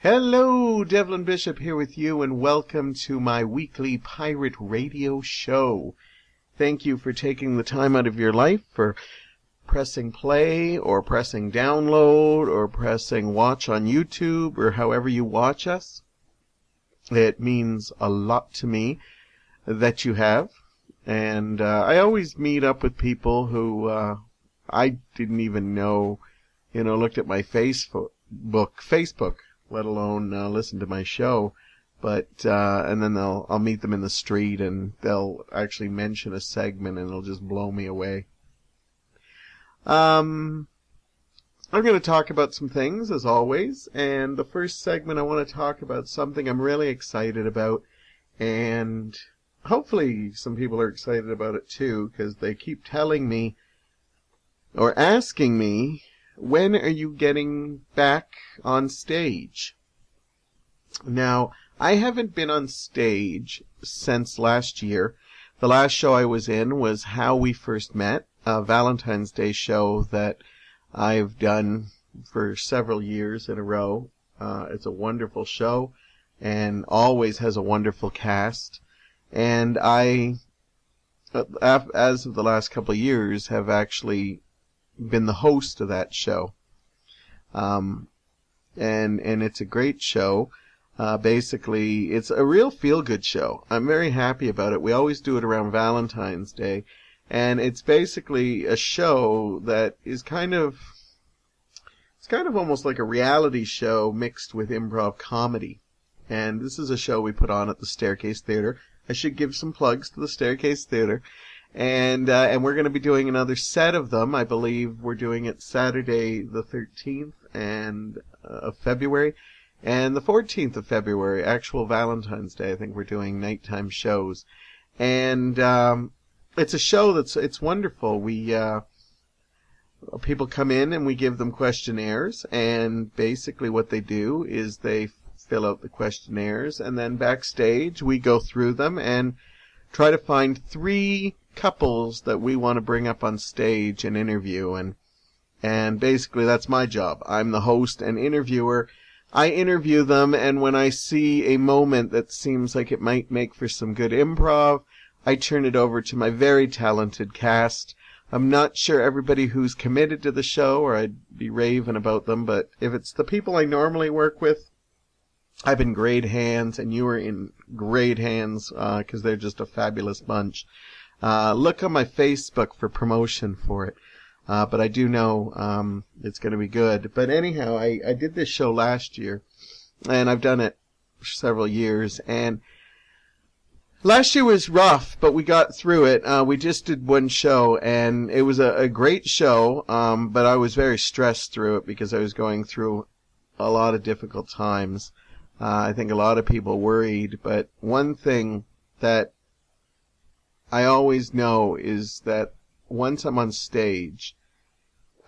Hello, Devlin Bishop here with you, and welcome to my weekly pirate radio show. Thank you for taking the time out of your life for pressing play or pressing download or pressing watch on YouTube or however you watch us. It means a lot to me that you have. And I always meet up with people who I didn't even know, looked at my Facebook, let alone listen to my show. But and then I'll meet them in the street and they'll actually mention a segment and it'll just blow me away. I'm going to talk about some things as always, and the first segment I want to talk about something I'm really excited about, and hopefully some people are excited about it too, because they keep telling me or asking me, when are you getting back on stage? Now, I haven't been on stage since last year. The last show I was in was How We First Met, a Valentine's Day show that I've done for several years in a row. It's a wonderful show and always has a wonderful cast. And I, as of the last couple of years, have actually been the host of that show. And it's a great show. Basically, it's a real feel-good show. I'm very happy about it. We always do it around Valentine's Day. And it's basically a show that is it's kind of almost like a reality show mixed with improv comedy. And this is a show we put on at the Staircase Theater. I should give some plugs to the Staircase Theater. And we're going to be doing another set of them. I believe we're doing it Saturday the 13th of February. And the 14th of February, actual Valentine's Day, I think we're doing nighttime shows. And it's a show it's wonderful. People come in and we give them questionnaires, and basically what they do is they fill out the questionnaires, and then backstage we go through them and try to find 3 couples that we want to bring up on stage and interview, and basically that's my job. I'm the host and interviewer. I interview them, and when I see a moment that seems like it might make for some good improv, I turn it over to my very talented cast. I'm not sure everybody who's committed to the show, or I'd be raving about them, but if it's the people I normally work with, I've been great hands, and you are in great hands, because they're just a fabulous bunch. Look on my Facebook for promotion for it. But I do know it's going to be good. But anyhow, I did this show last year, and I've done it for several years. And last year was rough, but we got through it. We just did one show, and it was a great show, but I was very stressed through it because I was going through a lot of difficult times. I think a lot of people worried, but one thing that I always know is that once I'm on stage,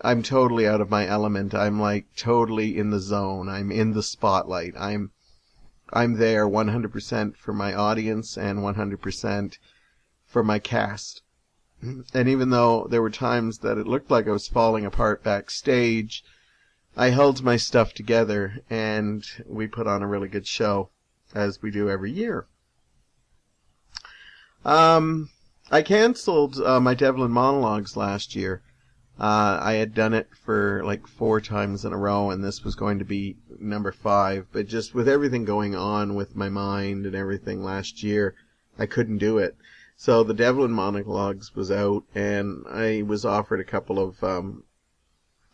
I'm totally out of my element. I'm like totally in the zone. I'm in the spotlight. I'm there 100% for my audience and 100% for my cast. And even though there were times that it looked like I was falling apart backstage, I held my stuff together and we put on a really good show, as we do every year. I canceled my Devlin monologues last year. I had done it for like 4 times in a row, and this was going to be number 5. But just with everything going on with my mind and everything last year, I couldn't do it. So the Devlin monologues was out, and I was offered a couple of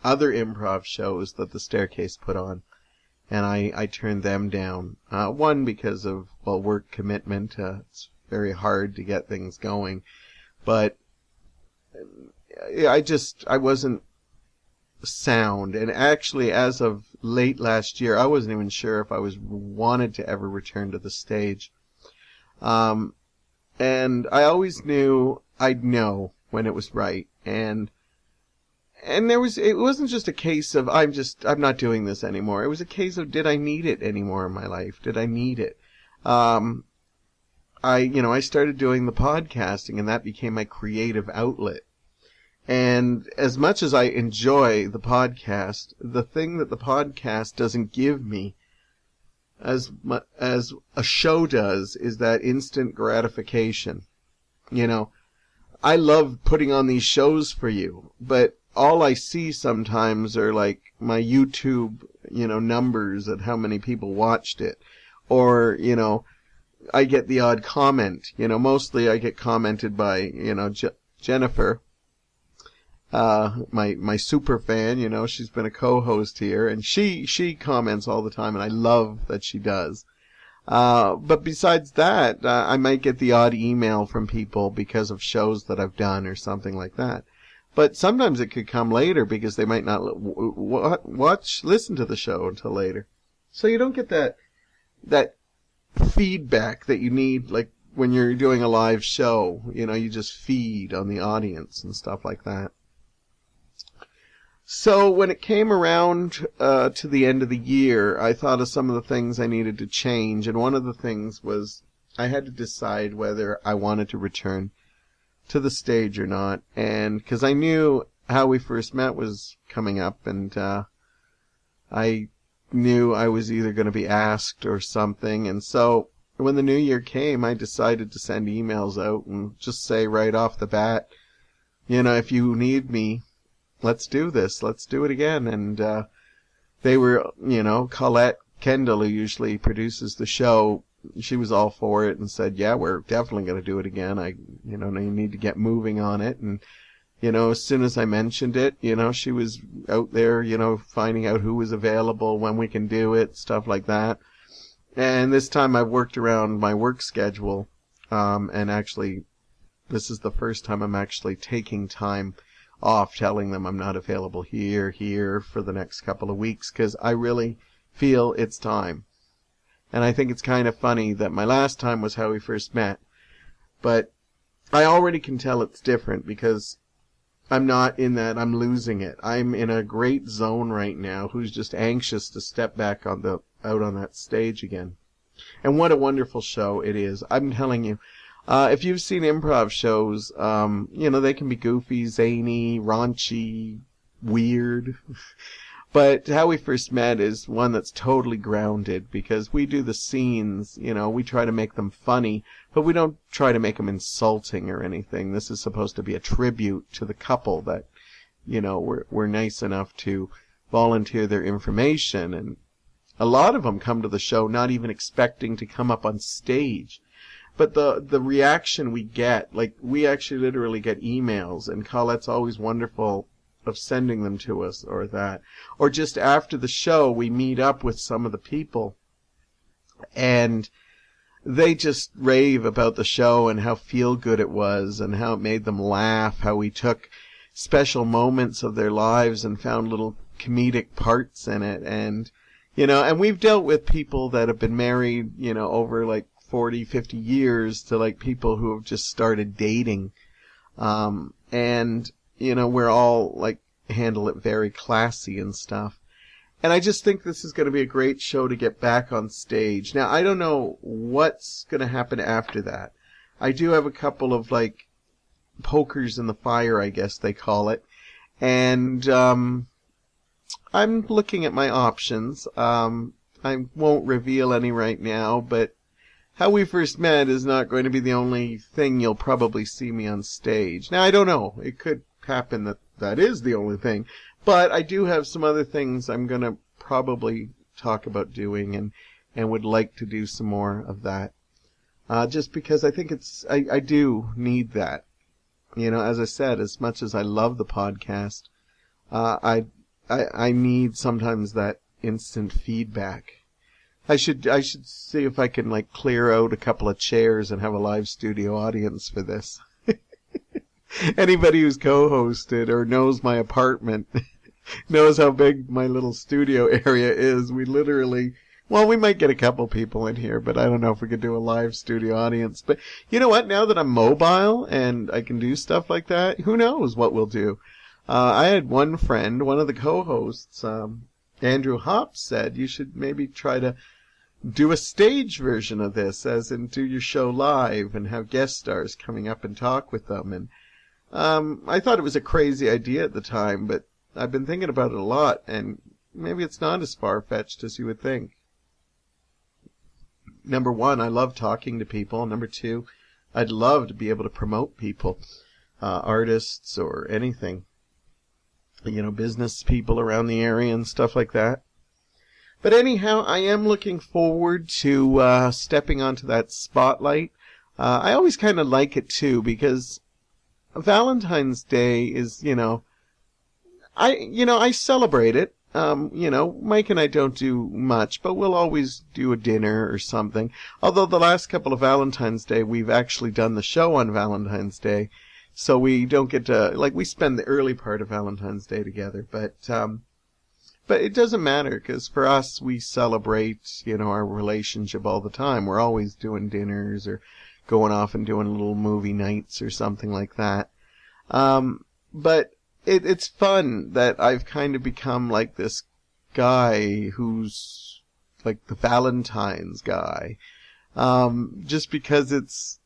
other improv shows that the Staircase put on, and I turned them down. One, because of, work commitment. It's very hard to get things going. But I wasn't sound. And actually, as of late last year, I wasn't even sure if I wanted to ever return to the stage. And I always knew I'd know when it was right. And it wasn't just a case of I'm not doing this anymore. It was a case of, did I need it anymore in my life? Did I need it? I started doing the podcasting, and that became my creative outlet. And as much as I enjoy the podcast, the thing that the podcast doesn't give me as a show does is that instant gratification. You know, I love putting on these shows for you, but all I see sometimes are like my YouTube, numbers at how many people watched it. Or, I get the odd comment. Mostly I get commented by, Jennifer, my super fan, she's been a co-host here, and she comments all the time, and I love that she does. But besides that, I might get the odd email from people because of shows that I've done or something like that. But sometimes it could come later because they might not listen to the show until later. So you don't get that feedback that you need, like when you're doing a live show. You just feed on the audience and stuff like that. So when it came around to the end of the year, I thought of some of the things I needed to change, and one of the things was I had to decide whether I wanted to return to the stage or not. And because I knew How We First Met was coming up, and I knew I was either going to be asked or something. And so when the new year came, I decided to send emails out and just say right off the bat, if you need me, let's do this. Let's do it again. And they were, Colette Kendall, who usually produces the show, she was all for it and said, yeah, we're definitely going to do it again. You need to get moving on it. And, as soon as I mentioned it, she was out there, finding out who was available, when we can do it, stuff like that. And this time I've worked around my work schedule. And actually, this is the first time I'm actually taking time off, telling them I'm not available here for the next couple of weeks, because I really feel it's time. And I think it's kind of funny that my last time was How We First Met, but I already can tell it's different because I'm not in that I'm losing it. I'm in a great zone right now, who's just anxious to step back out on that stage again. And what a wonderful show it is. I'm telling you. If you've seen improv shows, they can be goofy, zany, raunchy, weird. But How We First Met is one that's totally grounded, because we do the scenes, we try to make them funny, but we don't try to make them insulting or anything. This is supposed to be a tribute to the couple that, were nice enough to volunteer their information. And a lot of them come to the show not even expecting to come up on stage. But the reaction we get, like, we actually literally get emails, and Colette's always wonderful of sending them to us, or that. Or just after the show, we meet up with some of the people, and they just rave about the show and how feel good it was and how it made them laugh, how we took special moments of their lives and found little comedic parts in it. And, and we've dealt with people that have been married, over like 40, 50 years to like people who have just started dating. And, we're all like handle it very classy and stuff. And I just think this is going to be a great show to get back on stage. Now, I don't know what's going to happen after that. I do have a couple of like pokers in the fire, I guess they call it. And, I'm looking at my options. I won't reveal any right now, but How We First Met is not going to be the only thing you'll probably see me on stage. Now, I don't know. It could happen that is the only thing. But I do have some other things I'm going to probably talk about doing, and would like to do some more of that. Just because I think I do need that. As I said, as much as I love the podcast, I need sometimes that instant feedback. I should see if I can like clear out a couple of chairs and have a live studio audience for this. Anybody who's co-hosted or knows my apartment knows how big my little studio area is. We literally, we might get a couple people in here, but I don't know if we could do a live studio audience. But you know what? Now that I'm mobile and I can do stuff like that, who knows what we'll do. I had one friend, one of the co-hosts, Andrew Hopp, said you should maybe try to do a stage version of this, as in do your show live and have guest stars coming up and talk with them. And I thought it was a crazy idea at the time, but I've been thinking about it a lot, and maybe it's not as far-fetched as you would think. number one, I love talking to people. Number two, I'd love to be able to promote people, artists or anything, business people around the area and stuff like that. But anyhow, I am looking forward to stepping onto that spotlight. I always kind of like it too, because Valentine's Day is, I celebrate it. Mike and I don't do much, but we'll always do a dinner or something. Although the last couple of Valentine's Day, we've actually done the show on Valentine's Day, so we don't get to, we spend the early part of Valentine's Day together, but it doesn't matter, because for us, we celebrate, our relationship all the time. We're always doing dinners or going off and doing little movie nights or something like that. But it's fun that I've kind of become like this guy who's like the Valentine's guy. Just because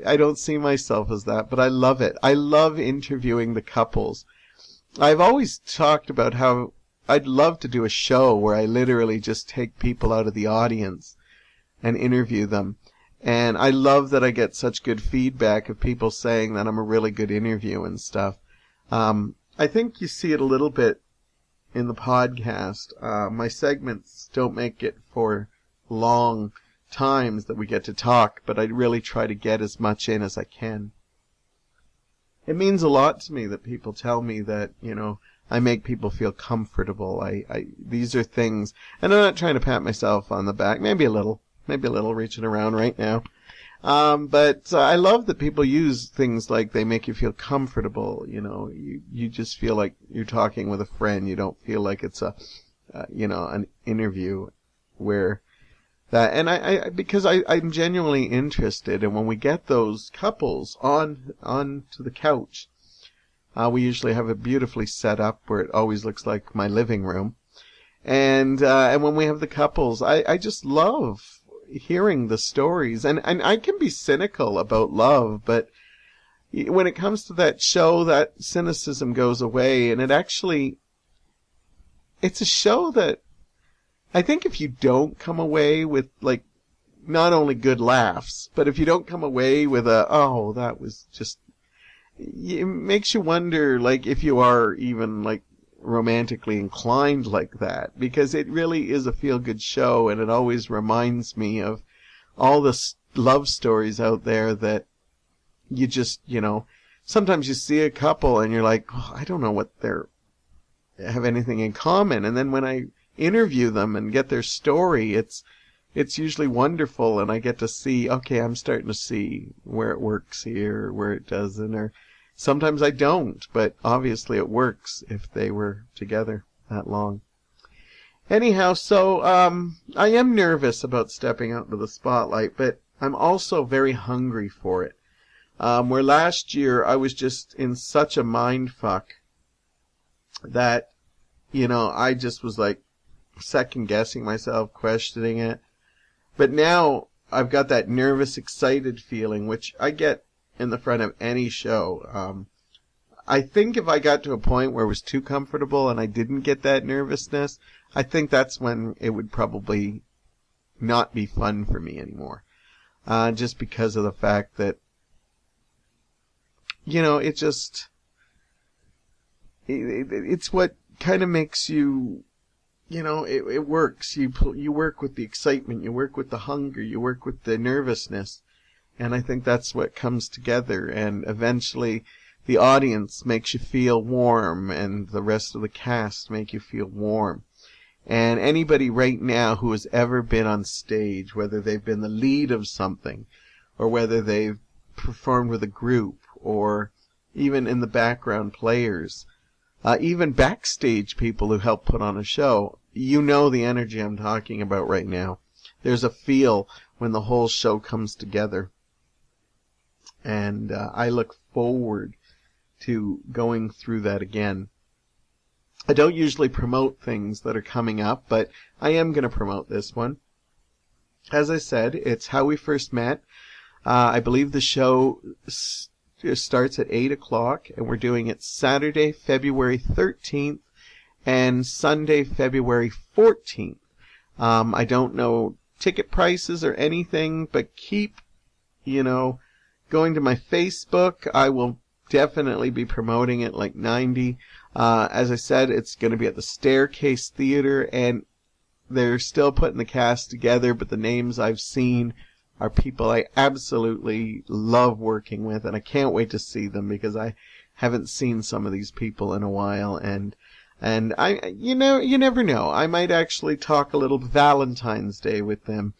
I don't see myself as that, but I love it. I love interviewing the couples. I've always talked about how I'd love to do a show where I literally just take people out of the audience and interview them. And I love that I get such good feedback of people saying that I'm a really good interview and stuff. I think you see it a little bit in the podcast. My segments don't make it for long times that we get to talk, but I really try to get as much in as I can. It means a lot to me that people tell me that, I make people feel comfortable. These are things, and I'm not trying to pat myself on the back, maybe a little reaching around right now. But I love that people use things like they make you feel comfortable. You just feel like you're talking with a friend. You don't feel like it's an interview where that, and because I'm genuinely interested. And when we get those couples on to the couch, we usually have it beautifully set up where it always looks like my living room. And when we have the couples, I just love hearing the stories. And I can be cynical about love, but when it comes to that show, that cynicism goes away. And it's a show that I think if you don't come away with, not only good laughs, but if you don't come away with that was just, it makes you wonder, if you are even, romantically inclined like that, because it really is a feel-good show, and it always reminds me of all the love stories out there that you just, sometimes you see a couple and you're like, I don't know what have anything in common, and then when I interview them and get their story, it's usually wonderful, and I get to see, okay, I'm starting to see where it works here, where it doesn't, or sometimes I don't, but obviously it works if they were together that long. Anyhow, so I am nervous about stepping out into the spotlight, but I'm also very hungry for it. Where last year I was just in such a mind fuck that, I just was second guessing myself, questioning it. But now I've got that nervous, excited feeling, which I get in the front of any show. I think if I got to a point where it was too comfortable and I didn't get that nervousness, I think that's when it would probably not be fun for me anymore. Just because of the fact that, it's what kind of makes you, it works. You work with the excitement, you work with the hunger, you work with the nervousness. And I think that's what comes together, and eventually the audience makes you feel warm, and the rest of the cast make you feel warm. And anybody right now who has ever been on stage, whether they've been the lead of something, or whether they've performed with a group, or even in the background players, even backstage people who help put on a show, the energy I'm talking about right now. There's a feel when the whole show comes together. And I look forward to going through that again. I don't usually promote things that are coming up, but I am going to promote this one. As I said, it's How We First Met. I believe the show starts at 8 o'clock, and we're doing it Saturday, February 13th, and Sunday, February 14th. I don't know ticket prices or anything, but keep, going to my Facebook. I will definitely be promoting it like 90. As I said, it's going to be at the Staircase Theater, and they're still putting the cast together, but the names I've seen are people I absolutely love working with, and I can't wait to see them because I haven't seen some of these people in a while, and you never know. I might actually talk a little Valentine's Day with them,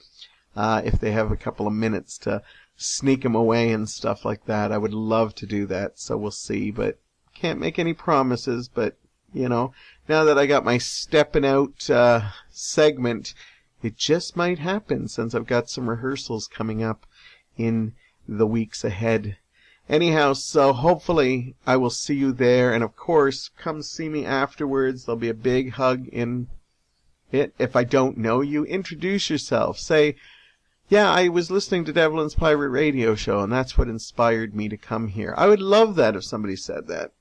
if they have a couple of minutes to sneak them away and stuff like that. I would love to do that, so we'll see, but can't make any promises, but, now that I got my stepping out, segment, it just might happen since I've got some rehearsals coming up in the weeks ahead. Anyhow, so hopefully I will see you there, and of course, come see me afterwards. There'll be a big hug in it. If I don't know you, introduce yourself. Say, yeah, I was listening to Devlin's Pirate Radio Show, and that's what inspired me to come here. I would love that if somebody said that.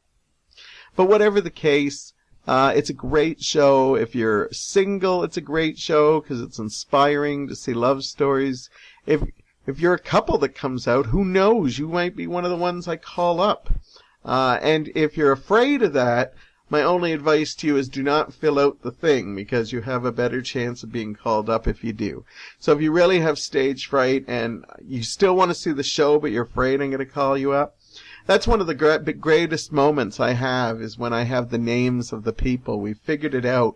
But whatever the case, it's a great show. If you're single, it's a great show because it's inspiring to see love stories. If you're a couple that comes out, who knows? You might be one of the ones I call up. And if you're afraid of that, my only advice to you is do not fill out the thing because you have a better chance of being called up if you do. So if you really have stage fright and you still want to see the show but you're afraid I'm going to call you up, that's one of the greatest moments I have is when I have the names of the people. We figured it out,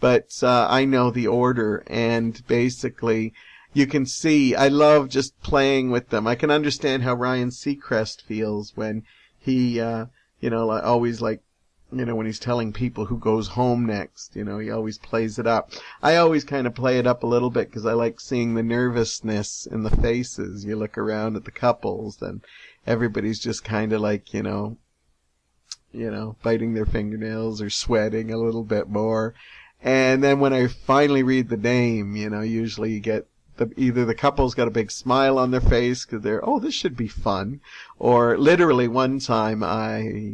but I know the order, and basically you can see I love just playing with them. I can understand how Ryan Seacrest feels when he, always when he's telling people who goes home next, he always plays it up. I always kind of play it up a little bit because I like seeing the nervousness in the faces. You look around at the couples and everybody's just kind of like, biting their fingernails or sweating a little bit more. And then when I finally read the name, usually you get either the couple's got a big smile on their face because they're, this should be fun. Or literally one time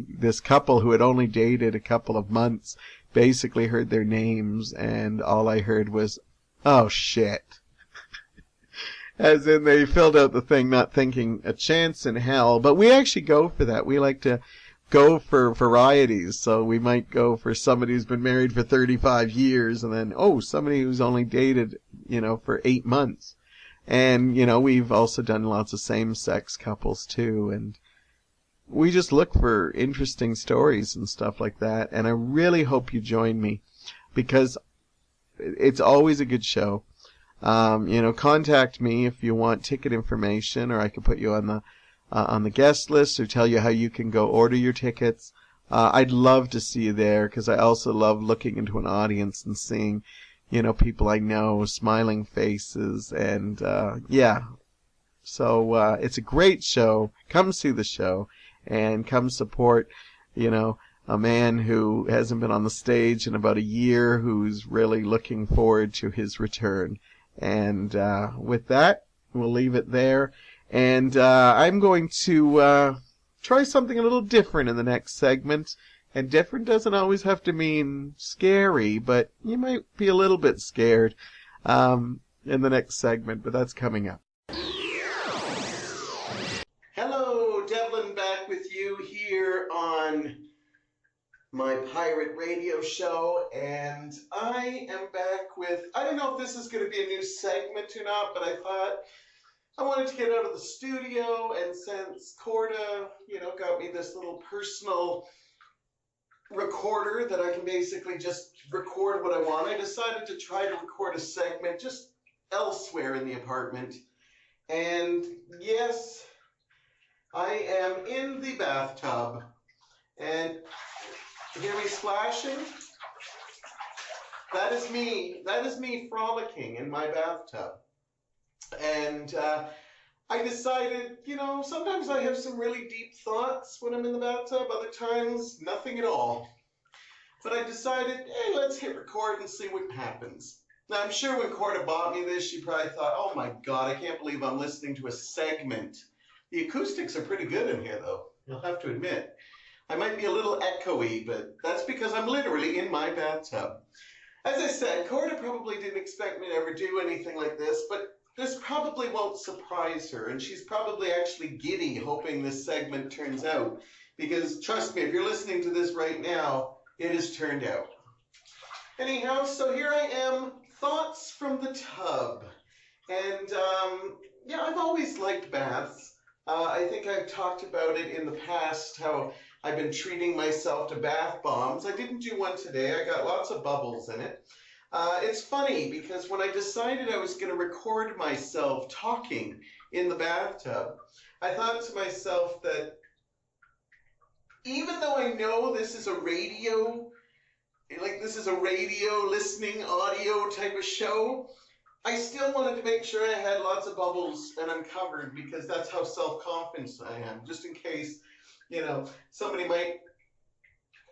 this couple who had only dated a couple of months basically heard their names and all I heard was, oh shit. As in they filled out the thing not thinking a chance in hell. But we actually go for that. We like to go for varieties. So we might go for somebody who's been married for 35 years and then, somebody who's only dated, for 8 months. And, we've also done lots of same-sex couples too. And we just look for interesting stories and stuff like that. And I really hope you join me because it's always a good show. Contact me if you want ticket information, or I can put you on the guest list or tell you how you can go order your tickets. I'd love to see you there because I also love looking into an audience and seeing, people I know, smiling faces, and So it's a great show. Come see the show and come support, a man who hasn't been on the stage in about a year, who's really looking forward to his return. And with that, we'll leave it there. And I'm going to try something a little different in the next segment. And different doesn't always have to mean scary, but you might be a little bit scared in the next segment, but that's coming up. Hello, Devlin back with you here on my pirate radio show, and I am back with, I don't know if this is going to be a new segment or not, but I thought I wanted to get out of the studio, and since Corda, got me this little personal recorder that I can basically just record what I want, I decided to try to record a segment just elsewhere in the apartment. And yes, I am in the bathtub, and you hear me splashing? That is me frolicking in my bathtub. And I decided, sometimes I have some really deep thoughts when I'm in the bathtub, other times nothing at all. But I decided, hey, let's hit record and see what happens. Now, I'm sure when Corda bought me this, she probably thought, oh my God, I can't believe I'm listening to a segment. The acoustics are pretty good in here, though, you'll have to admit. I might be a little echoey, but that's because I'm literally in my bathtub. As I said, Corda probably didn't expect me to ever do anything like this, but this probably won't surprise her, and she's probably actually giddy hoping this segment turns out. Because, trust me, if you're listening to this right now, it has turned out. Anyhow, so here I am, thoughts from the tub. And, yeah, I've always liked baths. I think I've talked about it in the past, how I've been treating myself to bath bombs. I didn't do one today. I got lots of bubbles in it. It's funny because when I decided I was going to record myself talking in the bathtub, I thought to myself that even though I know this is a radio, this is a radio listening audio type of show, I still wanted to make sure I had lots of bubbles and I'm covered because that's how self-confident I am, just in case, somebody might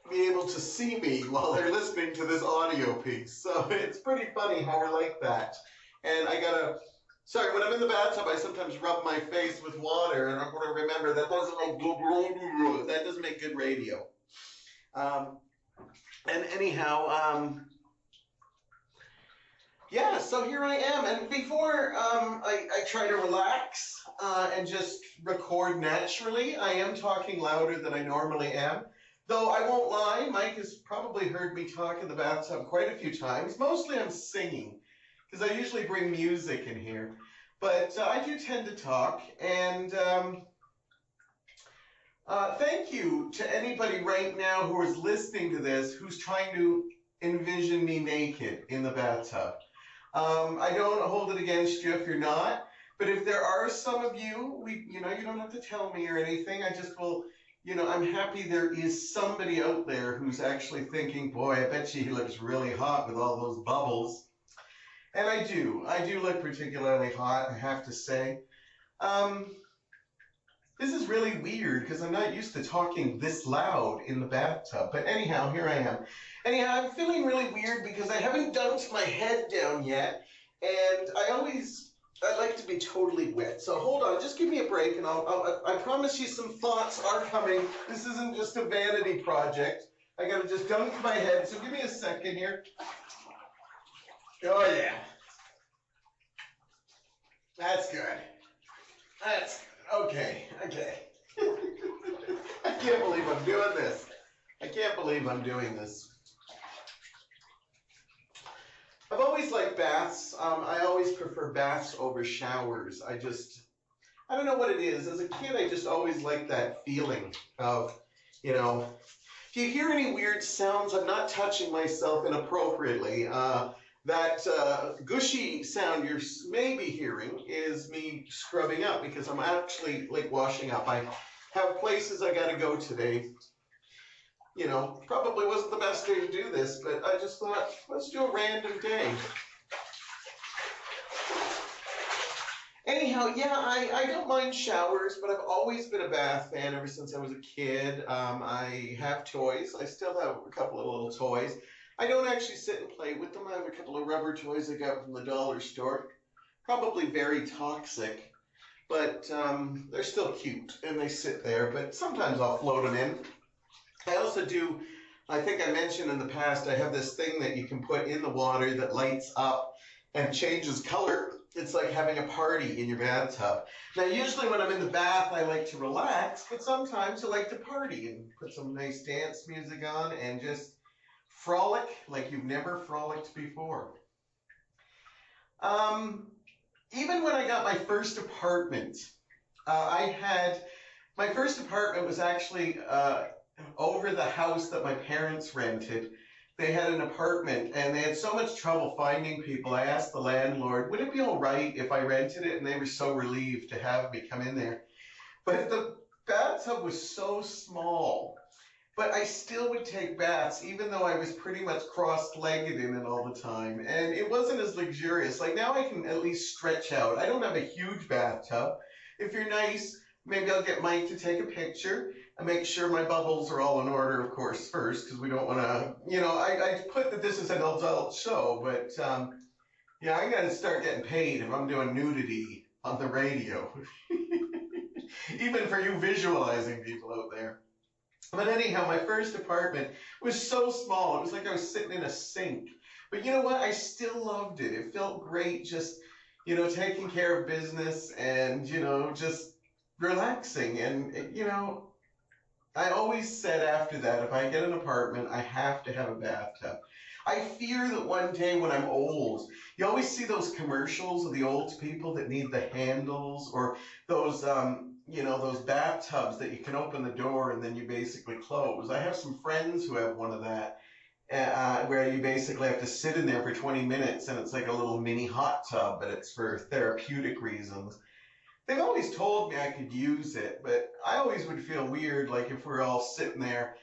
be able to see me while they're listening to this audio piece. So it's pretty funny how we're like that. And when I'm in the bathtub, I sometimes rub my face with water, and I'm going to remember that doesn't make good radio. And anyhow, yeah, so here I am. And before I try to relax and just record naturally, I am talking louder than I normally am. Though I won't lie, Mike has probably heard me talk in the bathtub quite a few times. Mostly I'm singing, because I usually bring music in here. But I do tend to talk, and thank you to anybody right now who is listening to this who's trying to envision me naked in the bathtub. I don't hold it against you if you're not, but if there are some of you, you don't have to tell me or anything. I just will, I'm happy there is somebody out there who's actually thinking, boy, I bet he looks really hot with all those bubbles. And I do look particularly hot, I have to say. This is really weird because I'm not used to talking this loud in the bathtub. But anyhow, here I am. Anyhow, I'm feeling really weird because I haven't dunked my head down yet. And I like to be totally wet. So hold on, just give me a break and I promise you some thoughts are coming. This isn't just a vanity project. I gotta just dunk my head. So give me a second here. Oh yeah. That's good. That's good. Okay. I can't believe I'm doing this. I've always liked baths. I always prefer baths over showers. I don't know what it is. As a kid, I just always liked that feeling of, if you hear any weird sounds, I'm not touching myself inappropriately. That gushy sound you're maybe hearing is me scrubbing up because I'm actually washing up. I have places I got to go today. Probably wasn't the best day to do this, but I just thought, let's do a random day. Anyhow, yeah, I don't mind showers, but I've always been a bath fan ever since I was a kid. I have toys. I still have a couple of little toys. I don't actually sit and play with them. I have a couple of rubber toys I got from the dollar store. Probably very toxic, but they're still cute, and they sit there. But sometimes I'll float them in. I also do, I think I mentioned in the past, I have this thing that you can put in the water that lights up and changes color. It's like having a party in your bathtub. Now, usually when I'm in the bath, I like to relax, but sometimes I like to party and put some nice dance music on and just frolic like you've never frolicked before. Even when I got my first apartment, my first apartment was actually over the house that my parents rented. They had an apartment and they had so much trouble finding people. I asked the landlord, would it be all right if I rented it? And they were so relieved to have me come in there. But the bathtub was so small. But I still would take baths, even though I was pretty much cross-legged in it all the time. And it wasn't as luxurious. Like now I can at least stretch out. I don't have a huge bathtub. If you're nice, maybe I'll get Mike to take a picture and make sure my bubbles are all in order, of course, first, because we don't want to, I put that this is an adult show, but yeah, I got to start getting paid if I'm doing nudity on the radio. Even for you visualizing people out there. But anyhow, my first apartment was so small. It was like I was sitting in a sink. But you know what? I still loved it. It felt great just, taking care of business and, just relaxing. And, I always said after that, if I get an apartment, I have to have a bathtub. I fear that one day when I'm old, you always see those commercials of the old people that need the handles, or those, those bathtubs that you can open the door and then you basically close. I have some friends who have one of that, where you basically have to sit in there for 20 minutes and it's like a little mini hot tub, but it's for therapeutic reasons. They've always told me I could use it, but I always would feel weird, like if we're all sitting there,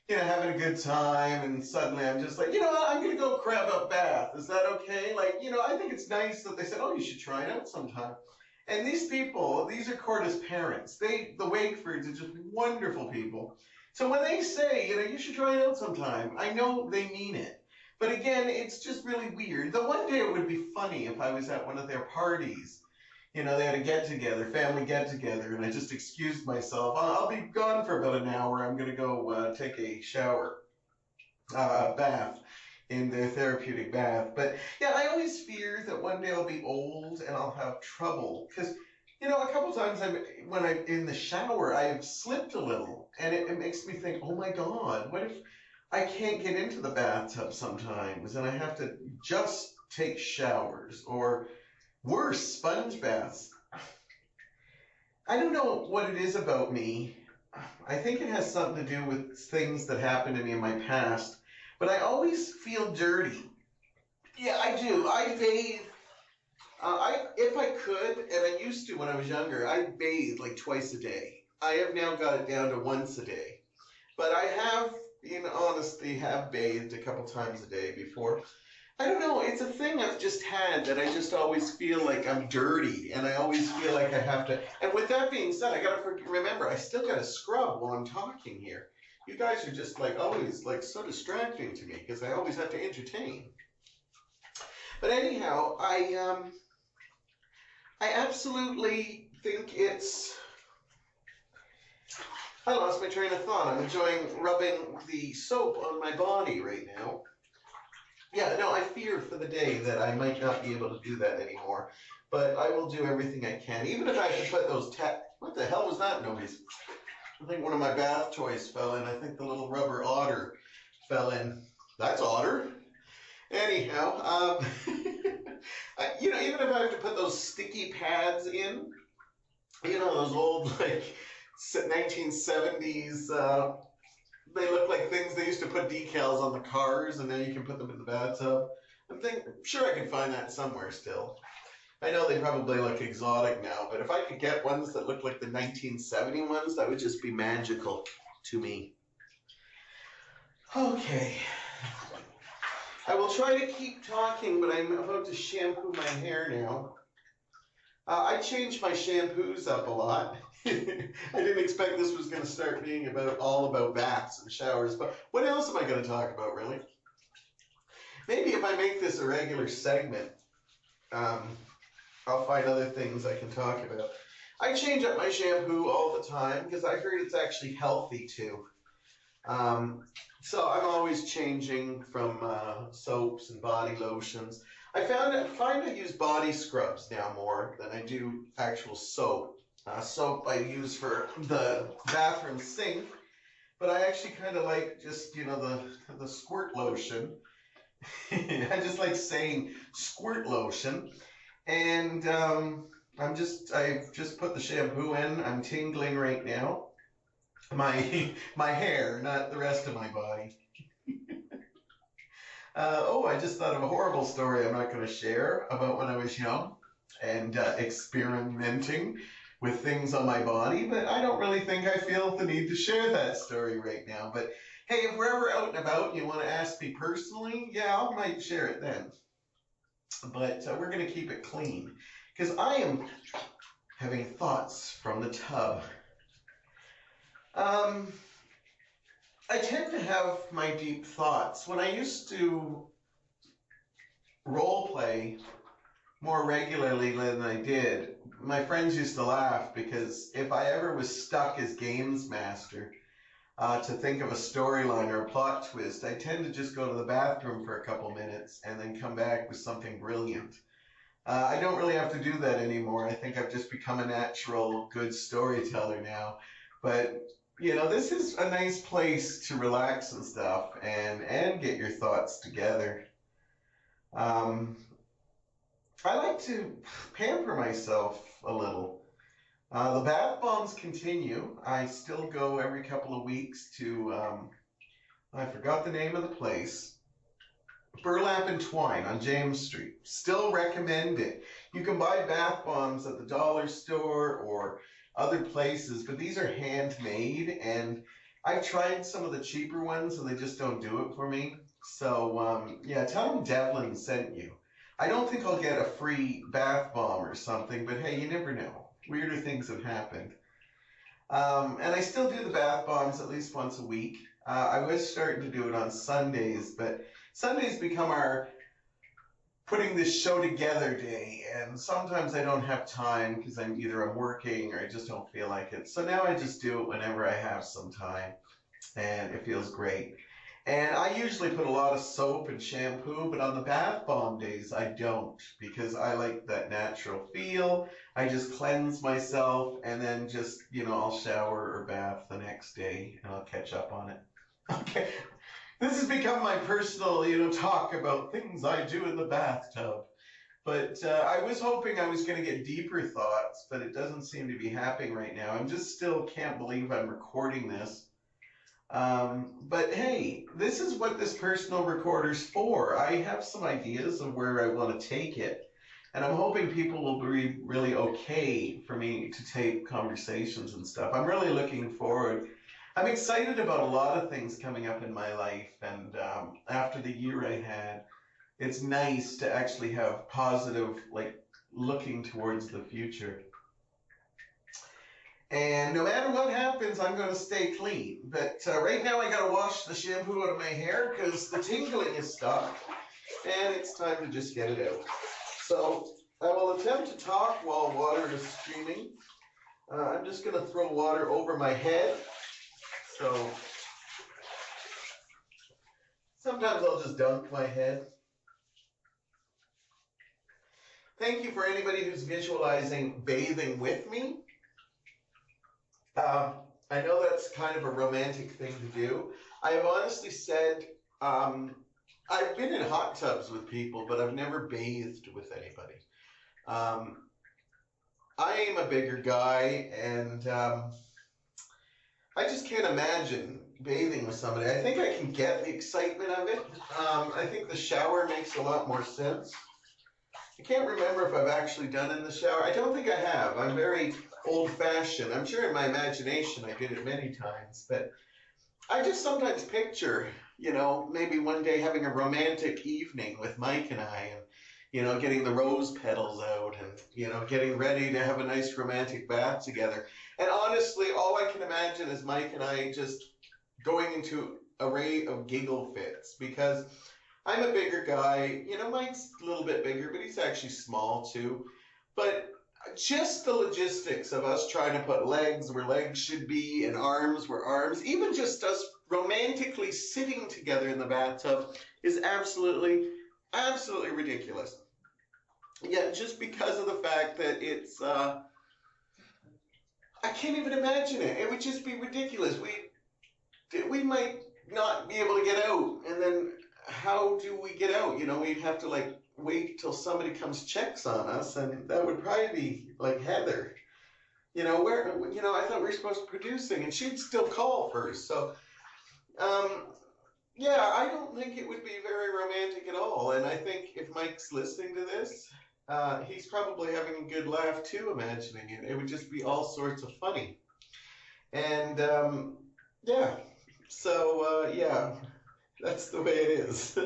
having a good time, and suddenly I'm just like, what, I'm going to go grab a bath. Is that okay? Like, I think it's nice that they said, oh, you should try it out sometime. And these people, these are Corda's parents. The Wakefords are just wonderful people. So when they say, you should try it out sometime, I know they mean it. But again, it's just really weird. The one day it would be funny if I was at one of their parties. They had a get-together, family get-together, and I just excused myself. I'll be gone for about an hour. I'm going to go take a shower, bath, in their therapeutic bath. But, yeah, I always fear that one day I'll be old and I'll have trouble. Because, a couple times when I'm in the shower, I've slipped a little. And it makes me think, oh, my God, what if I can't get into the bathtub sometimes and I have to just take showers, or worse, sponge baths. I don't know what it is about me. I think it has something to do with things that happened to me in my past, but I always feel dirty. Yeah, I do. I bathe. If I could, and I used to when I was younger, I bathed like twice a day. I have now got it down to once a day. But I have, in honesty, have bathed a couple times a day before. I don't know, it's a thing I've just had that I just always feel like I'm dirty, and I always feel like I have to. And with that being said, I gotta remember, I still gotta scrub while I'm talking here. You guys are just like always like so distracting to me because I always have to entertain. But anyhow, I absolutely think it's. I lost my train of thought. I'm enjoying rubbing the soap on my body right now. Yeah, no, I fear for the day that I might not be able to do that anymore. But I will do everything I can. Even if I have to put those what the hell was that noise? I think one of my bath toys fell in. I think the little rubber otter fell in. That's otter. Anyhow, even if I have to put those sticky pads in, those old, like, 1970s, they look like things they used to put decals on the cars, and then you can put them in the bathtub. I'm sure I can find that somewhere still. I know they probably look exotic now, but if I could get ones that look like the 1970 ones, that would just be magical to me. Okay. I will try to keep talking, but I'm about to shampoo my hair now. I changed my shampoos up a lot. I didn't expect this was going to start being all about baths and showers, but what else am I going to talk about, really? Maybe if I make this a regular segment, I'll find other things I can talk about. I change up my shampoo all the time because I heard it's actually healthy too. So I'm always changing from soaps and body lotions. I find I use body scrubs now more than I do actual soap. Soap I use for the bathroom sink, but I actually kind of like just, the squirt lotion. I just like saying squirt lotion. And I've just put the shampoo in. I'm tingling right now. My hair, not the rest of my body. I just thought of a horrible story I'm not going to share about when I was young and experimenting with things on my body, but I don't really think I feel the need to share that story right now. But hey, if we're ever out and about and you want to ask me personally, yeah, I might share it then. But we're going to keep it clean because I am having thoughts from the tub. I tend to have my deep thoughts. When I used to role play more regularly than I did, my friends used to laugh because if I ever was stuck as games master, to think of a storyline or a plot twist, I tend to just go to the bathroom for a couple minutes and then come back with something brilliant. I don't really have to do that anymore. I think I've just become a natural, good storyteller now. But, you know, this is a nice place to relax and stuff and get your thoughts together. I like to pamper myself a little. The bath bombs continue. I still go every couple of weeks to, I forgot the name of the place. Burlap and Twine on James Street. Still recommend it. You can buy bath bombs at the dollar store or other places, but these are handmade, and I've tried some of the cheaper ones and they just don't do it for me. So, yeah, tell them Devlin sent you. I don't think I'll get a free bath bomb or something, but hey, you never know. Weirder things have happened. And I still do the bath bombs at least once a week. I was starting to do it on Sundays, but Sundays become our putting this show together day, and sometimes I don't have time because I'm working or I just don't feel like it. So now I just do it whenever I have some time, and it feels great. And I usually put a lot of soap and shampoo, but on the bath bomb days I don't, because I like that natural feel. I just cleanse myself and then just, I'll shower or bath the next day and I'll catch up on it. Okay. This has become my personal, talk about things I do in the bathtub. But I was hoping I was going to get deeper thoughts, but it doesn't seem to be happening right now. I'm just still can't believe I'm recording this. But hey, this is what this personal recorder's for. I have some ideas of where I want to take it, and I'm hoping people will be really okay for me to tape conversations and stuff. I'm really looking forward. I'm excited about a lot of things coming up in my life, and after the year I had, it's nice to actually have positive, looking towards the future. And no matter what happens, I'm going to stay clean. But right now I got to wash the shampoo out of my hair because the tingling is stuck. And it's time to just get it out. So I will attempt to talk while water is streaming. I'm just going to throw water over my head. So sometimes I'll just dunk my head. Thank you for anybody who's visualizing bathing with me. I know that's kind of a romantic thing to do. I have honestly said, I've been in hot tubs with people, but I've never bathed with anybody. I am a bigger guy, and I just can't imagine bathing with somebody. I think I can get the excitement of it. I think the shower makes a lot more sense. I can't remember if I've actually done in the shower. I don't think I have. I'm very old-fashioned. I'm sure in my imagination I did it many times, but I just sometimes picture, maybe one day having a romantic evening with Mike and I, and, getting the rose petals out and, getting ready to have a nice romantic bath together. And honestly, all I can imagine is Mike and I just going into an array of giggle fits, because I'm a bigger guy. Mike's a little bit bigger, but he's actually small too. But just the logistics of us trying to put legs where legs should be and arms where arms, even just us romantically sitting together in the bathtub is absolutely, absolutely ridiculous. Yeah, just because of the fact that it's, I can't even imagine it. It would just be ridiculous. We might not be able to get out, and then how do we get out? We'd have to wait till somebody comes checks on us, and that would probably be like Heather. I thought we were supposed to be producing, and she'd still call first. So, yeah, I don't think it would be very romantic at all. And I think if Mike's listening to this, he's probably having a good laugh too, imagining it. It would just be all sorts of funny. And, yeah. So, yeah, that's the way it is.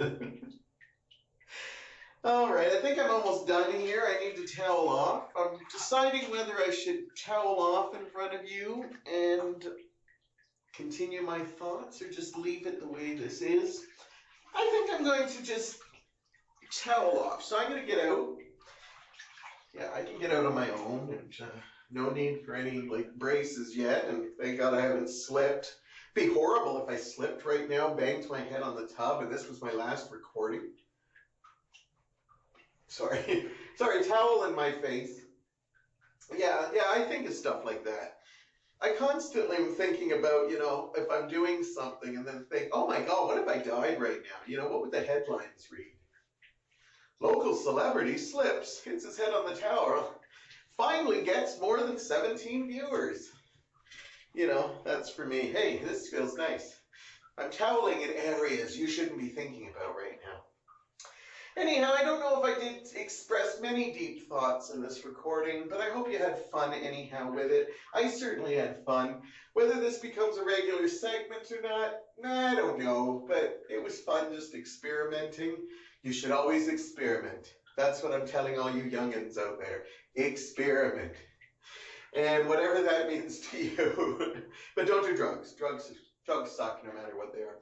All right, I think I'm almost done here. I need to towel off. I'm deciding whether I should towel off in front of you and continue my thoughts or just leave it the way this is. I think I'm going to just towel off. So I'm going to get out. Yeah, I can get out on my own. And, no need for any braces yet. And thank God I haven't slipped. It'd be horrible if I slipped right now, banged my head on the tub, and this was my last recording. Sorry. Sorry, towel in my face. Yeah, I think of stuff like that. I constantly am thinking about, if I'm doing something and then think, oh my God, what if I died right now? What would the headlines read? Local celebrity slips, hits his head on the towel, finally gets more than 17 viewers. That's for me. Hey, this feels nice. I'm toweling in areas you shouldn't be thinking about right now. Anyhow, I don't know if I did express many deep thoughts in this recording, but I hope you had fun anyhow with it. I certainly had fun. Whether this becomes a regular segment or not, I don't know, but it was fun just experimenting. You should always experiment. That's what I'm telling all you youngins out there. Experiment. And whatever that means to you. But don't do drugs. Drugs suck no matter what they are.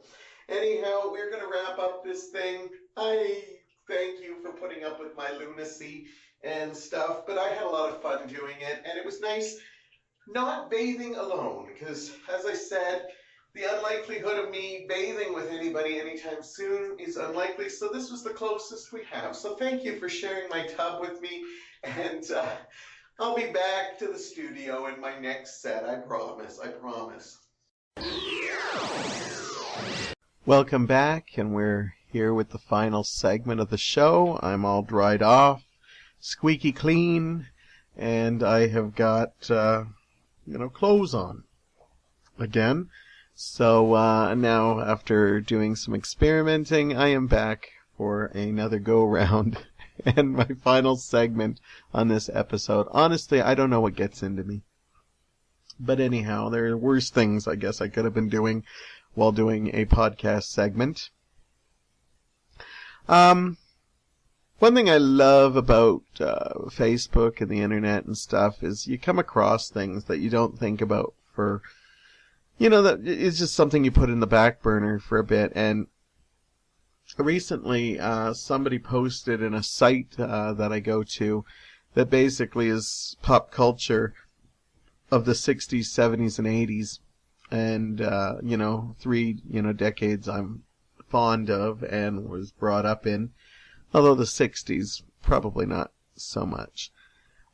Anyhow, we're going to wrap up this thing. I thank you for putting up with my lunacy and stuff, but I had a lot of fun doing it, and it was nice not bathing alone, because, as I said, the unlikelihood of me bathing with anybody anytime soon is unlikely, so this was the closest we have. So thank you for sharing my tub with me, and I'll be back to the studio in my next set, I promise. Welcome back, and we're here with the final segment of the show. I'm all dried off, squeaky clean, and I have got, clothes on again. So now, after doing some experimenting, I am back for another go-round and my final segment on this episode. Honestly, I don't know what gets into me. But anyhow, there are worse things I guess I could have been doing while doing a podcast segment. One thing I love about Facebook and the internet and stuff is you come across things that you don't think about for, that it's just something you put in the back burner for a bit. And recently, somebody posted in a site that I go to that basically is pop culture of the 60s, 70s, and 80s. And, 3, decades I'm fond of and was brought up in. Although the 60s, probably not so much.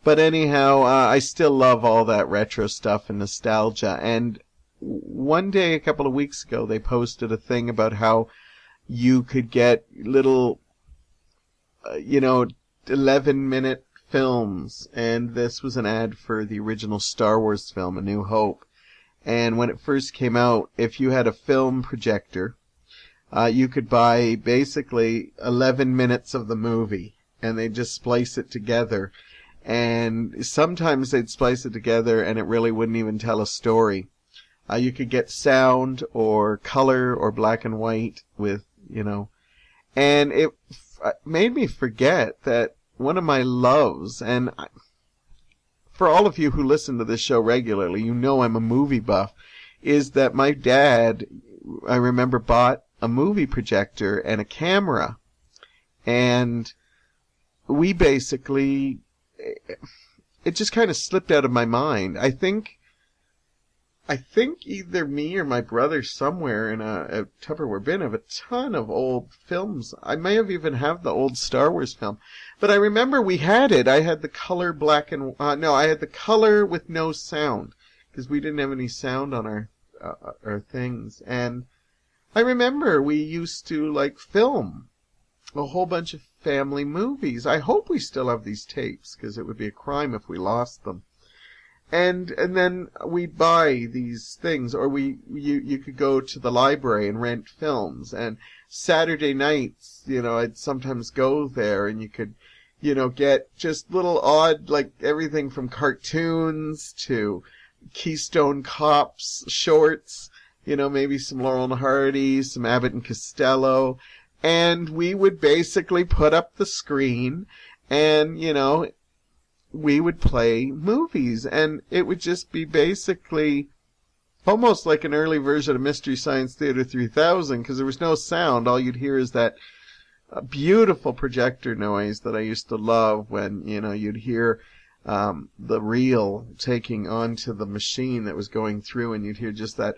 But anyhow, I still love all that retro stuff and nostalgia. And one day, a couple of weeks ago, they posted a thing about how you could get little, 11-minute films. And this was an ad for the original Star Wars film, A New Hope. And when it first came out, if you had a film projector, you could buy basically 11 minutes of the movie, and they'd just splice it together. And sometimes they'd splice it together, and it really wouldn't even tell a story. You could get sound or color or black and white with, And it made me forget that one of my loves, and for all of you who listen to this show regularly, I'm a movie buff, is that my dad, I remember, bought a movie projector and a camera, and we basically, it just kind of slipped out of my mind. I think either me or my brother somewhere in a Tupperware bin have a ton of old films. I may have even have the old Star Wars film, but I remember we had it. I had the color I had the color with no sound, because we didn't have any sound on our things. And I remember we used to film a whole bunch of family movies. I hope we still have these tapes, because it would be a crime if we lost them. And then we'd buy these things, or you could go to the library and rent films. And Saturday nights, I'd sometimes go there, and you could, get just little odd, everything from cartoons to Keystone Cops shorts, maybe some Laurel and Hardy, some Abbott and Costello. And we would basically put up the screen and, we would play movies, and it would just be basically almost like an early version of Mystery Science Theater 3000, because there was no sound. All you'd hear is that beautiful projector noise that I used to love when, you'd hear the reel taking onto the machine that was going through, and you'd hear just that.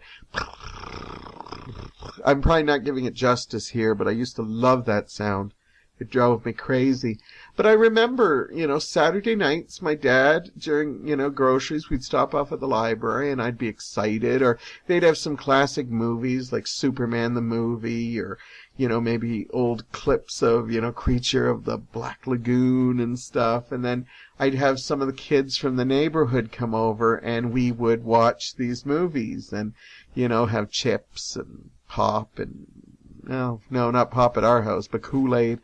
I'm probably not giving it justice here, but I used to love that sound. It drove me crazy. But I remember, Saturday nights, my dad, during, groceries, we'd stop off at the library and I'd be excited. Or they'd have some classic movies like Superman the movie, or, maybe old clips of, Creature of the Black Lagoon and stuff. And then I'd have some of the kids from the neighborhood come over and we would watch these movies and, have chips and pop and, no, not pop at our house, but Kool-Aid.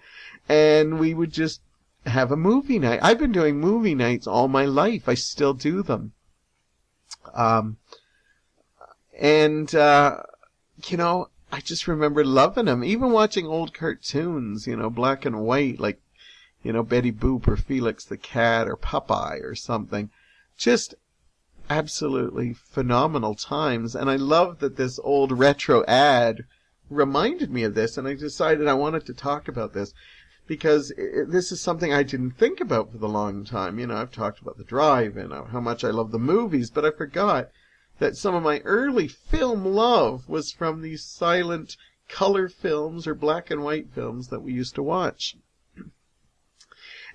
And we would just have a movie night. I've been doing movie nights all my life. I still do them. I just remember loving them. Even watching old cartoons, black and white, like, Betty Boop or Felix the Cat or Popeye or something. Just absolutely phenomenal times. And I love that this old retro ad reminded me of this, and I decided I wanted to talk about this. Because this is something I didn't think about for the long time. I've talked about the drive and how much I love the movies, but I forgot that some of my early film love was from these silent color films or black and white films that we used to watch.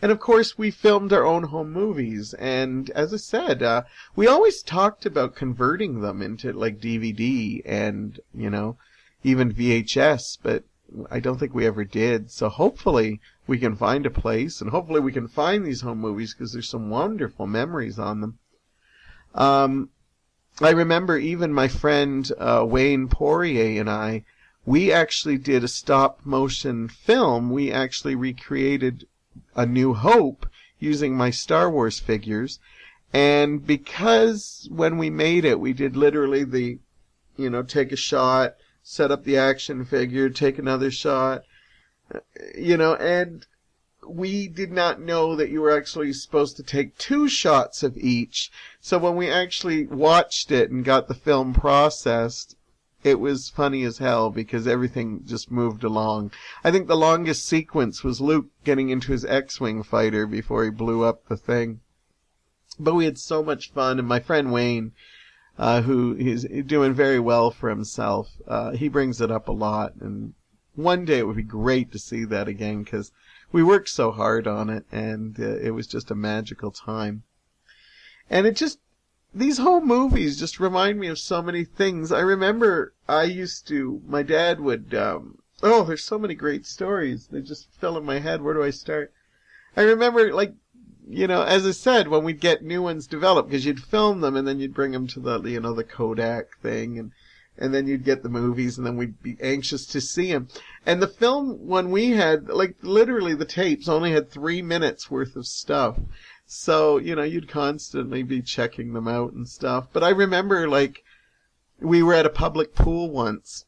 And of course, we filmed our own home movies. And as I said, we always talked about converting them into like DVD and, even VHS, but I don't think we ever did. So hopefully we can find a place, and hopefully we can find these home movies because there's some wonderful memories on them. I remember even my friend Wayne Poirier and I, we actually did a stop motion film. We actually recreated A New Hope using my Star Wars figures. And because when we made it, we did literally the, take a shot, set up the action figure, take another shot, and we did not know that you were actually supposed to take 2 shots of each. So when we actually watched it and got the film processed, it was funny as hell because everything just moved along. I think the longest sequence was Luke getting into his X-Wing fighter before he blew up the thing. But we had so much fun, and my friend Wayne, who is doing very well for himself, he brings it up a lot, and one day it would be great to see that again, because we worked so hard on it, and it was just a magical time. And these home movies just remind me of so many things. I remember my dad would, there's so many great stories. They just fill in my head. Where do I start? I remember, as I said, when we'd get new ones developed, because you'd film them and then you'd bring them to the Kodak thing, and then you'd get the movies, and then we'd be anxious to see them. And the film one we had, literally the tapes only had 3 minutes worth of stuff. So, you'd constantly be checking them out and stuff. But I remember, we were at a public pool once,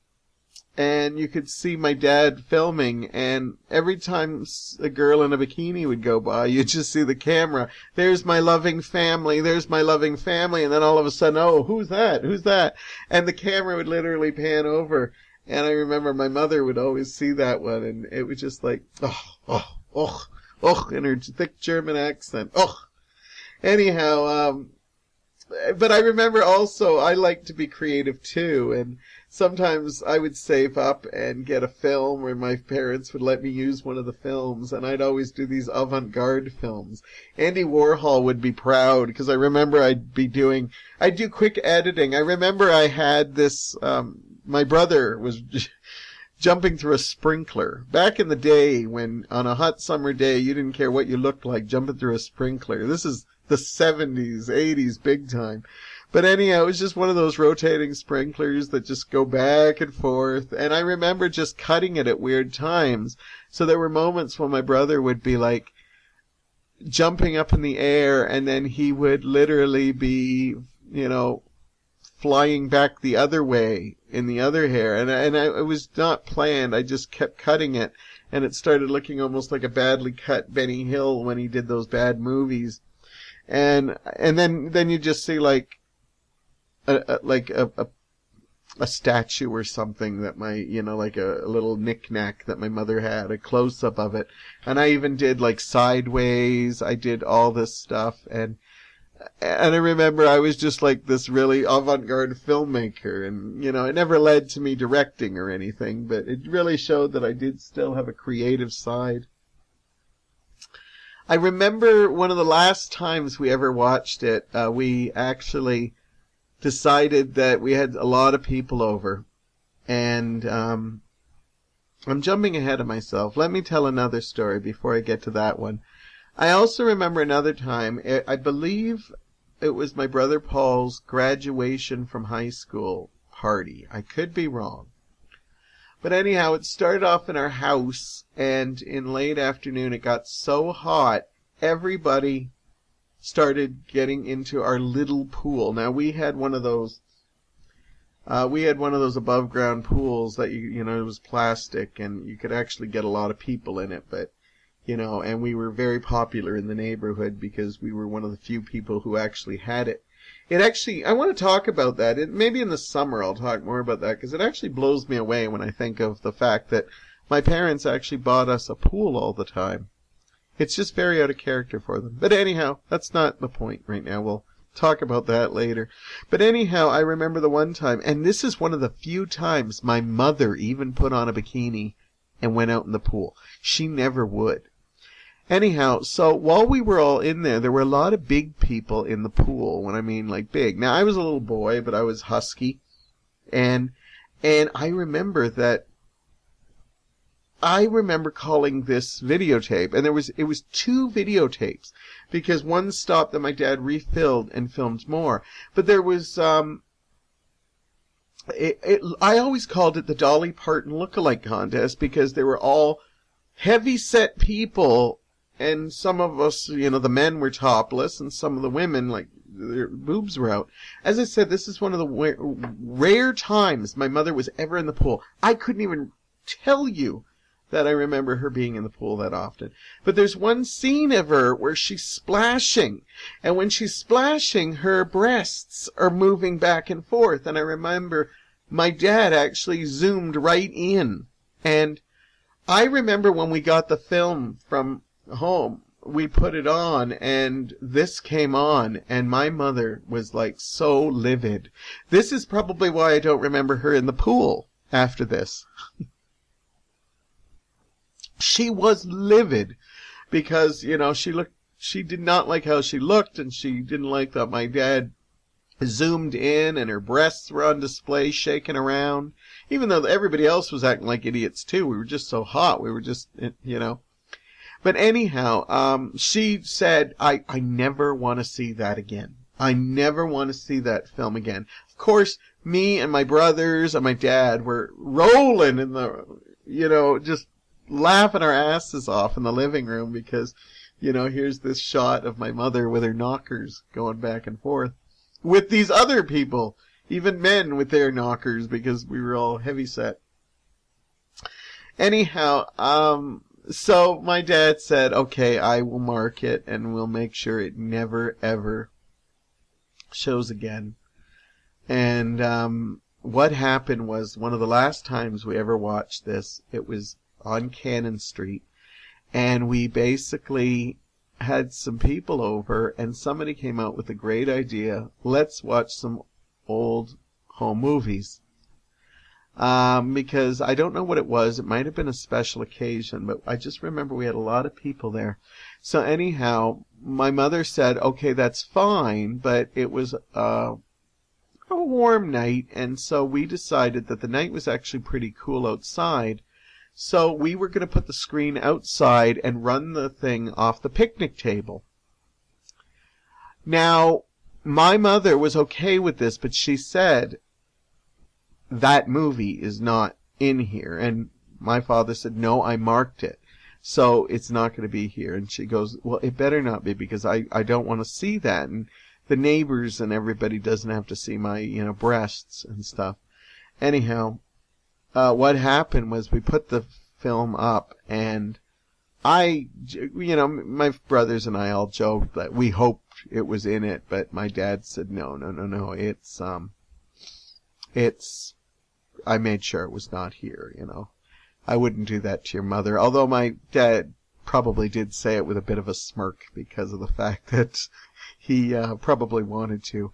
and you could see my dad filming, and every time a girl in a bikini would go by, you'd just see the camera. There's my loving family, there's my loving family, and then all of a sudden, oh, who's that? Who's that? And the camera would literally pan over. And I remember my mother would always see that one, and it was just like, in her thick German accent. Anyhow, but I remember also I like to be creative too, and sometimes I would save up and get a film where my parents would let me use one of the films, and I'd always do these avant-garde films. Andy Warhol would be proud, because I remember I'd do quick editing. I remember I had this, my brother was jumping through a sprinkler. Back in the day when on a hot summer day you didn't care what you looked like jumping through a sprinkler. This is the 70s, 80s, big time. But anyhow, it was just one of those rotating sprinklers that just go back and forth. And I remember just cutting it at weird times. So there were moments when my brother would be jumping up in the air, and then he would literally be, flying back the other way in the other hair. And it was not planned. I just kept cutting it. And it started looking almost like a badly cut Benny Hill when he did those bad movies. And then you just see a a statue or something that my, like a little knick-knack that my mother had, a close-up of it. And I even did like sideways. I did all this stuff. And I remember I was just like this really avant-garde filmmaker. And, it never led to me directing or anything, but it really showed that I did still have a creative side. I remember one of the last times we ever watched it, we actually decided that we had a lot of people over, and I'm jumping ahead of myself. Let me tell another story before I get to that one. I also remember another time, I believe it was my brother Paul's graduation from high school party. I could be wrong. But anyhow, it started off in our house, and in late afternoon it got so hot, everybody started getting into our little pool. Now, we had one of those above ground pools that it was plastic, and you could actually get a lot of people in it, but and we were very popular in the neighborhood because we were one of the few people who actually had it. I want to talk about that. Maybe in the summer I'll talk more about that, because it actually blows me away when I think of the fact that my parents actually bought us a pool all the time. It's just very out of character for them. But anyhow, that's not the point right now. We'll talk about that later. But anyhow, I remember the one time, and this is one of the few times my mother even put on a bikini and went out in the pool. She never would. Anyhow, so while we were all in there were a lot of big people in the pool. When I mean like big. Now, I was a little boy, but I was husky. And I remember that I remember calling this videotape, and it was 2 videotapes, because one stopped that my dad refilled and filmed more. But there was, I always called it the Dolly Parton lookalike contest, because they were all heavy-set people, and some of us, the men were topless, and some of the women, like, their boobs were out. As I said, this is one of the rare times my mother was ever in the pool. I couldn't even tell you that I remember her being in the pool that often. But there's one scene of her where she's splashing. And when she's splashing, her breasts are moving back and forth. And I remember my dad actually zoomed right in. And I remember when we got the film from home, we put it on, and this came on, and my mother was like so livid. This is probably why I don't remember her in the pool after this. She was livid because, she did not like how she looked, and she didn't like that my dad zoomed in and her breasts were on display shaking around, even though everybody else was acting like idiots too. We were just so hot. We were just, But anyhow, she said, I never want to see that again. I never want to see that film again. Of course, me and my brothers and my dad were rolling in the, just laughing our asses off in the living room because, here's this shot of my mother with her knockers going back and forth with these other people, even men with their knockers, because we were all heavy set. Anyhow, so my dad said, okay, I will mark it and we'll make sure it never ever shows again. And what happened was, one of the last times we ever watched this, it was on Cannon Street, and we basically had some people over, and somebody came out with a great idea. Let's watch some old home movies. Because I don't know what it was. It might have been a special occasion, but I just remember we had a lot of people there. So anyhow, my mother said, okay, that's fine, but it was a warm night, and so we decided that the night was actually pretty cool outside. So we were going to put the screen outside and run the thing off the picnic table. Now, my mother was okay with this, but she said, that movie is not in here. And my father said, no, I marked it, so it's not going to be here. And she goes, well, it better not be, because I don't want to see that. And the neighbors and everybody doesn't have to see my, breasts and stuff. Anyhow, what happened was we put the film up, and my brothers and I all joked that we hoped it was in it, but my dad said, no, it's I made sure it was not here, you know. I wouldn't do that to your mother, although my dad probably did say it with a bit of a smirk because of the fact that he probably wanted to.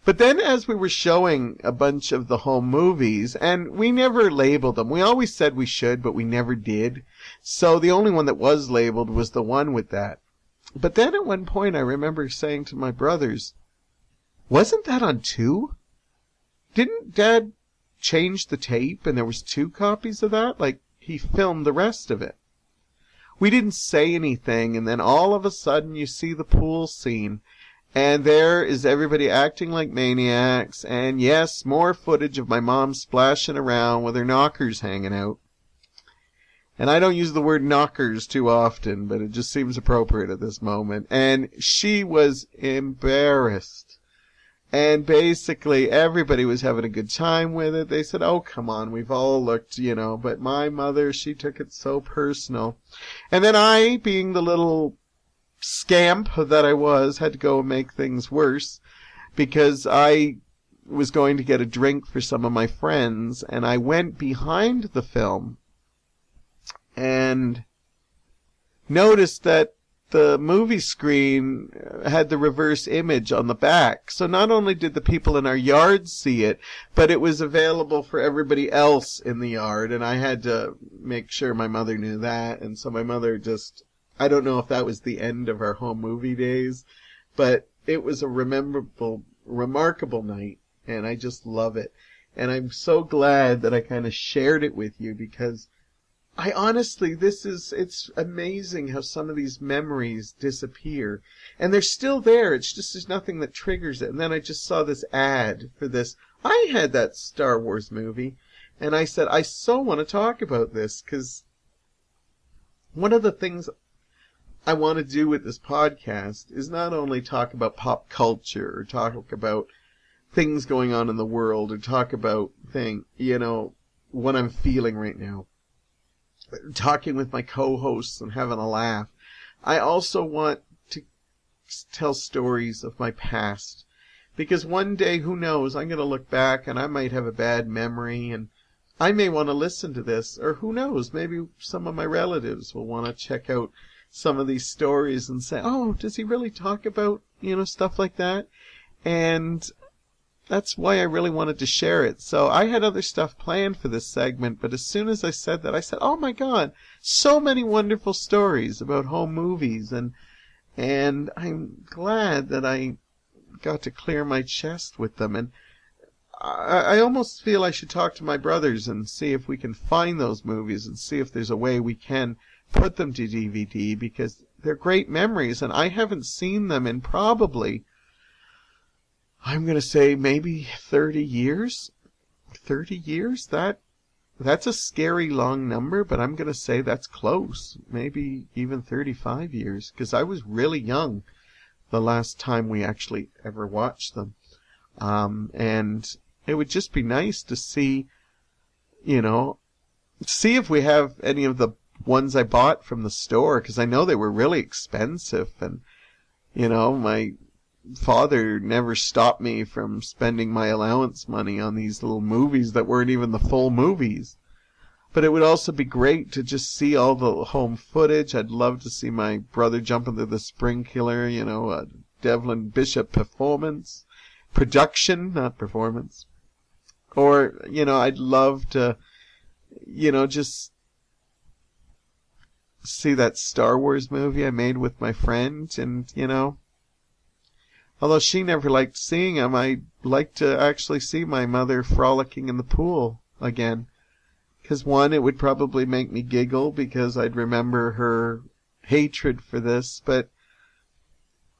But then as we were showing a bunch of the home movies, and we never labeled them. We always said we should, but we never did. So the only one that was labeled was the one with that. But then at one point I remember saying to my brothers, wasn't that on 2? Didn't Dad change the tape and there was 2 copies of that? Like, he filmed the rest of it. We didn't say anything, and then all of a sudden you see the pool scene. And there is everybody acting like maniacs, and yes, more footage of my mom splashing around with her knockers hanging out. And I don't use the word knockers too often, but it just seems appropriate at this moment. And she was embarrassed. And basically everybody was having a good time with it. They said, oh, come on, we've all looked, you know. But my mother, she took it so personal. And then I, being the little scamp that I was, had to go and make things worse because I was going to get a drink for some of my friends, and I went behind the film and noticed that the movie screen had the reverse image on the back. So not only did the people in our yard see it, but it was available for everybody else in the yard, and I had to make sure my mother knew that. And so my mother just, I don't know if that was the end of our home movie days, but it was a remarkable night, and I just love it. And I'm so glad that I kind of shared it with you, because I honestly, it's amazing how some of these memories disappear. And they're still there, it's just there's nothing that triggers it. And then I just saw this ad for this. I had that Star Wars movie, and I said, I so want to talk about this, because one of the things I want to do with this podcast is not only talk about pop culture, or talk about things going on in the world, or talk about what I'm feeling right now, talking with my co-hosts and having a laugh. I also want to tell stories of my past, because one day, who knows, I'm going to look back and I might have a bad memory, and I may want to listen to this, or who knows, maybe some of my relatives will want to check out some of these stories and say, oh, does he really talk about, stuff like that? And that's why I really wanted to share it. So I had other stuff planned for this segment, but as soon as I said that, I said, oh my God, so many wonderful stories about home movies, and I'm glad that I got to clear my chest with them. And I almost feel I should talk to my brothers and see if we can find those movies and see if there's a way we can put them to DVD, because they're great memories, and I haven't seen them in probably, I'm going to say, maybe 30 years. 30 years? That's a scary long number, but I'm going to say that's close. Maybe even 35 years, because I was really young the last time we actually ever watched them. And it would just be nice to see, see if we have any of the ones I bought from the store, because I know they were really expensive, and, my father never stopped me from spending my allowance money on these little movies that weren't even the full movies. But it would also be great to just see all the home footage. I'd love to see my brother jump into the sprinkler, a Devlin Bishop production, not performance. Or, I'd love to, just see that Star Wars movie I made with my friend, and, although she never liked seeing him, I'd like to actually see my mother frolicking in the pool again. Because one, it would probably make me giggle because I'd remember her hatred for this, but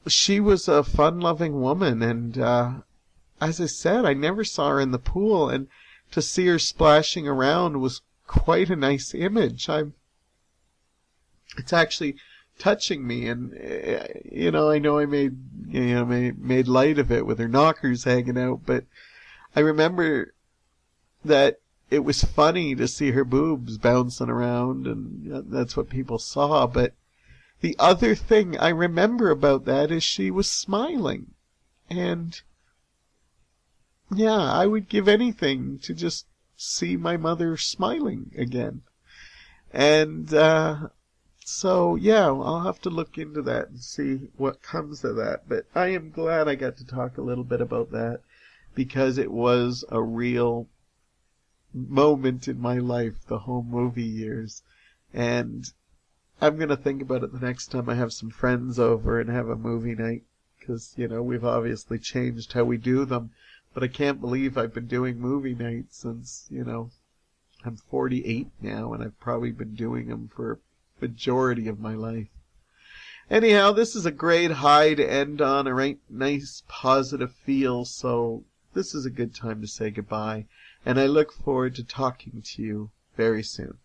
she was a fun-loving woman, and as I said, I never saw her in the pool, and to see her splashing around was quite a nice image. It's actually touching me, and I know I made light of it with her knockers hanging out, but I remember that it was funny to see her boobs bouncing around, and that's what people saw. But the other thing I remember about that is she was smiling, and yeah, I would give anything to just see my mother smiling again. And so, yeah, I'll have to look into that and see what comes of that. But I am glad I got to talk a little bit about that, because it was a real moment in my life, the home movie years. And I'm going to think about it the next time I have some friends over and have a movie night, because, you know, we've obviously changed how we do them. But I can't believe I've been doing movie nights since, you know, I'm 48 now, and I've probably been doing them for a majority of my life. Anyhow, this is a great high to end on, a right nice positive feel, so this is a good time to say goodbye, and I look forward to talking to you very soon.